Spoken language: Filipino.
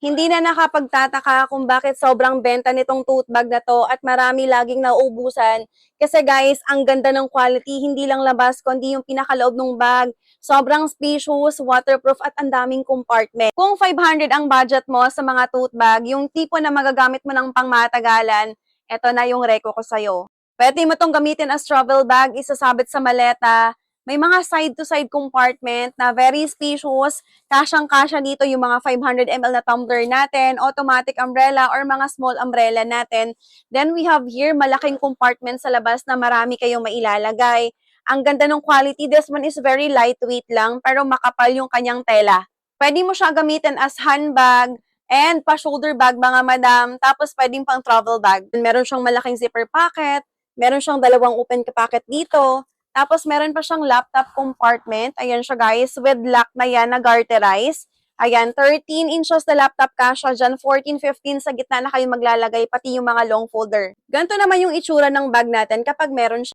Hindi na nakapagtataka kung bakit sobrang benta nitong tote bag na to at marami laging nauubusan. Kasi guys, ang ganda ng quality, hindi lang labas kundi yung pinakaloob ng bag. Sobrang spacious, waterproof at ang daming compartment. Kung 500 ang budget mo sa mga tote bag, yung tipo na magagamit mo ng pangmatagalan, eto na yung reko ko sa'yo. Pwede mo tong gamitin as travel bag, isasabit sa maleta. May mga side-to-side compartment na very spacious. Kasyang-kasya dito yung mga 500 ml na tumbler natin, automatic umbrella or mga small umbrella natin. Then we have here malaking compartment sa labas na marami kayong mailalagay. Ang ganda ng quality. This one is very lightweight lang pero makapal yung kanyang tela. Pwede mo siya gamitin as handbag and pa-shoulder bag mga madam. Tapos pwedeng pang travel bag. Meron siyang malaking zipper pocket. Meron siyang dalawang open pocket dito. Tapos, meron pa siyang laptop compartment. Ayan siya, guys. With lock na yan na garterize. Ayan, 13 inches na laptop kasha dyan. 14, 15 sa gitna na kayo maglalagay, pati yung mga long folder. Ganito naman yung itsura ng bag natin kapag meron siya.